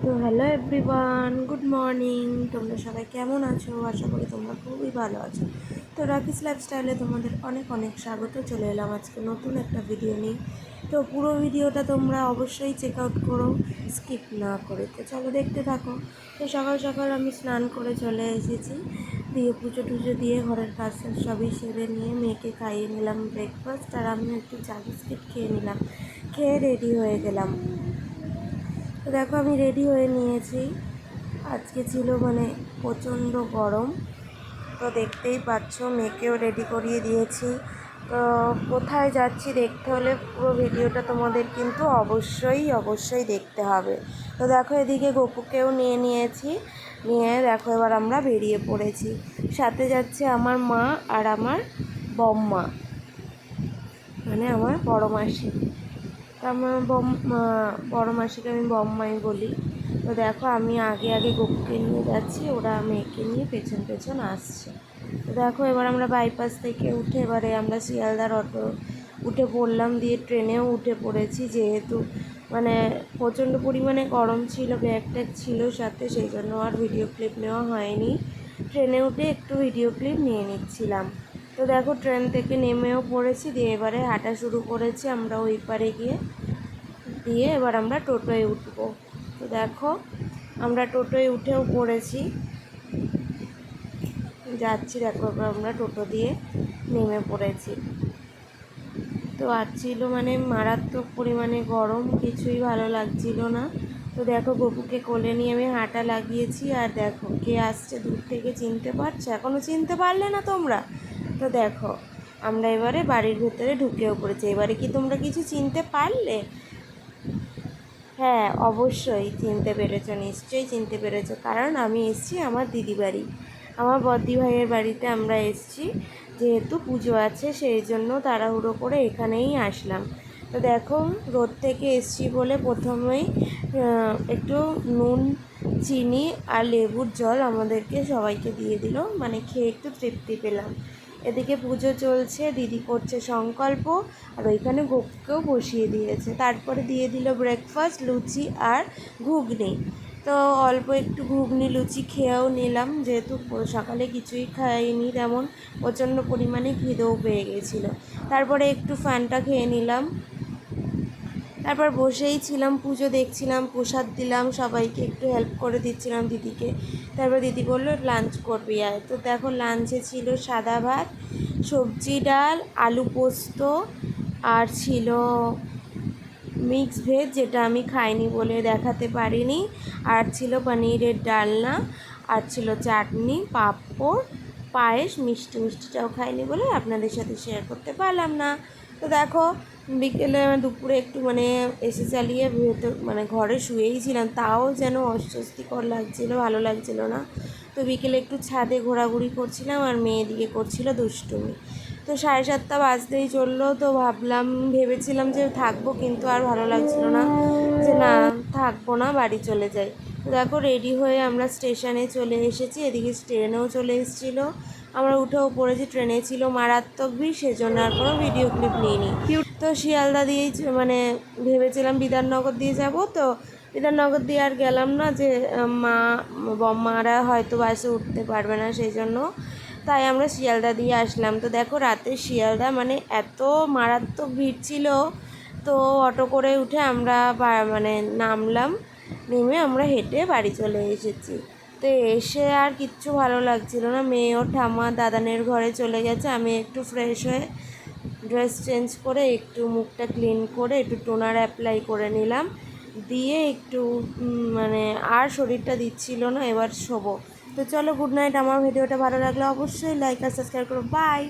তো hello everyone, good morning. তোমরা সবাই কেমন আছো? আশা করি তোমরা খুবই ভালো আছো। তো রাকিস লাইফস্টাইলে তোমাদের অনেক অনেক স্বাগত। চলে এলাম আজকে নতুন একটা ভিডিও নিয়ে। তো পুরো ভিডিওটা তোমরা অবশ্যই চেক আউট করো, স্কিপ না করে। তো চলো দেখতে থাকো। তো সকাল সকাল আমি স্নান করে চলে এসেছি, দিয়ে পুজো টুজো দিয়ে ঘরের কাজ সবই সেরে নিয়ে মেয়েকে খাইয়ে নিলাম ব্রেকফাস্ট, আর আমি একটু চা বিস্কিট খেয়ে নিলাম। খেয়ে রেডি হয়ে গেলাম। তো দেখো আমি রেডি হয়ে নিয়েছি। আজকে ছিল প্রচণ্ড গরম, তো দেখতেই পাচ্ছ মেয়েকেও রেডি করিয়ে দিয়েছি। তো কোথায় যাচ্ছি দেখতে হলে পুরো ভিডিওটা তোমাদের কিন্তু অবশ্যই অবশ্যই দেখতে হবে। তো দেখো এদিকে গপুকেও নিয়ে নিয়েছি, নিয়ে দেখো এবার আমরা বেরিয়ে পড়েছি। সাথে যাচ্ছে আমার মা আর আমার বম্মা, আমার বড় মাসি। আমার বড় মাসিকে আমি বম্মাই বলি। তো দেখো আমি আগে আগে গপুকে নিয়ে যাচ্ছি, ওরা মেয়েকে নিয়ে পেছন পেছন আসছে। তো দেখো এবার আমরা বাইপাস থেকে উঠে এবারে আমরা শিয়ালদার অটো উঠে পড়লাম, দিয়ে ট্রেনেও উঠে পড়েছি। যেহেতু প্রচণ্ড পরিমাণে গরম ছিল, ব্যাগ ট্যাগ ছিল সাথে, সেই জন্য আর ভিডিও ক্লিপ নেওয়া হয়নি। ট্রেনে উঠে একটু ভিডিও ক্লিপ নিয়ে নিচ্ছিলাম। তো দেখো ট্রেন থেকে নেমেও পড়েছি, দিয়ে এবারে হাঁটা শুরু করেছি আমরা ওই পারে গিয়ে। দিয়ে এবার আমরা টোটোয় উঠবো। তো দেখো আমরা টোটোয় উঠেও পড়েছি, যাচ্ছি। দেখো এবার আমরা টোটো দিয়ে নেমে পড়েছি। তো আজ ছিল মারাত্মক পরিমাণে গরম, কিছুই ভালো লাগছিল না। তো দেখো গপুকে কোলে নিয়ে আমি হাঁটা লাগিয়েছি, আর দেখো কে আসছে দূর থেকে, চিনতে পারছো? এখনও চিনতে পারলে না তোমরা? তো দেখো আমরা এবারে বাড়ির ভেতরে ঢুকেও পড়েছি। এবারে কি তোমরা কিছু চিনতে পারলে? হ্যাঁ, অবশ্যই চিনতে পেরেছো, নিশ্চয়ই চিনতে পেরেছো, কারণ আমি এসেছি আমার দিদি বাড়ি, আমার বদ্দি ভাইয়ের বাড়িতে আমরা এসেছি। যেহেতু পুজো আছে সেই জন্য তাড়াহুড়ো করে এখানেই আসলাম। তো দেখো রোদ থেকে এসেছি বলে প্রথমেই একটু নুন, চিনি আর লেবুর জল আমাদেরকে সবাইকে দিয়ে দিল, খেয়ে একটু তৃপ্তি পেলাম। এদিকে পুজো চলছে, দিদি করছে সংকল্প, আর ওইখানে গোপকেও বসিয়ে দিয়েছে। তারপরে দিয়ে দিল ব্রেকফাস্ট, লুচি আর ঘুগনি। তো অল্প একটু ঘুগনি লুচি খেয়েও নিলাম, যেহেতু সকালে কিছুই খাইনি তেমন, প্রচণ্ড পরিমাণে খিদেও পেয়ে গেছিলো। তারপরে একটু ফান্টা খেয়ে নিলাম, তারপর বসেই ছিলাম, পুজো দেখছিলাম, প্রসাদ দিলাম সবাইকে, একটু হেল্প করে দিচ্ছিলাম দিদিকে। তারপর দিদি বললো লাঞ্চ করবি আয়। তো দেখো লাঞ্চে ছিল সাদা ভাত, সবজি ডাল, আলু পোস্ত, আর ছিল মিক্স ভেজ, যেটা আমি খাইনি বলে দেখাতে পারিনি, আর ছিল পনিরের ডালনা, আর ছিল চাটনি, পাঁপড়, পায়েস, মিষ্টিটাও খাইনি বলে আপনাদের সাথে শেয়ার করতে পারলাম না। তো দেখো বিকেলে দুপুরে একটু এসি চালিয়ে ভেতর ঘরে শুয়েই ছিলাম, তাও যেন অস্বস্তিকর লাগছিলো, ভালো লাগছিলো না। তো বিকেলে একটু ছাদে ঘোরাঘুরি করছিলাম, আর মেয়ে দিকে করছিল দুষ্টুমি। তো 7:30 বাজতেই চললো। তো ভেবেছিলাম যে থাকবো, কিন্তু আর ভালো লাগছিলো না, যে না থাকবো না, বাড়ি চলে যাই। তো দেখো রেডি হয়ে আমরা স্টেশনে চলে এসেছি। এদিকে ট্রেনেও চলে এসেছিলো, আমরা উঠেও পড়েছি। ট্রেনে ছিল মারাত্মক ভিড়, সেজন্য আর কোনো ভিডিও ক্লিপ নিইনি। তো শিয়ালদা দিয়েই ভেবেছিলাম বিধাননগর দিয়ে যাব, তো বিধাননগর দিয়ে আর গেলাম না, যে মা বম্মারা হয়তো বাসে উঠতে পারবে না, সেই জন্য তাই আমরা শিয়ালদা দিয়ে আসলাম। তো দেখো রাতে শিয়ালদা এত মারাত্মক ভিড় ছিল, তো অটো করে উঠে আমরা নামলাম, নেমে আমরা হেঁটে বাড়ি চলে এসেছি। তো এসে আর কিচ্ছু ভালো লাগছিল না, মেয়ে ওর ঠাম্মা দাদানের ঘরে চলে গেছে। আমি একটু ফ্রেশ হয়ে ড্রেস চেঞ্জ করে একটু মুখটা ক্লিন করে একটু টোনার অ্যাপ্লাই করে নিলাম, দিয়ে একটু আর শরীরটা দিচ্ছিল না, এবার শোবো। তো চলো গুড নাইট। আমার ভিডিওটা ভালো লাগলে অবশ্যই লাইক আর সাবস্ক্রাইব করো। বাই।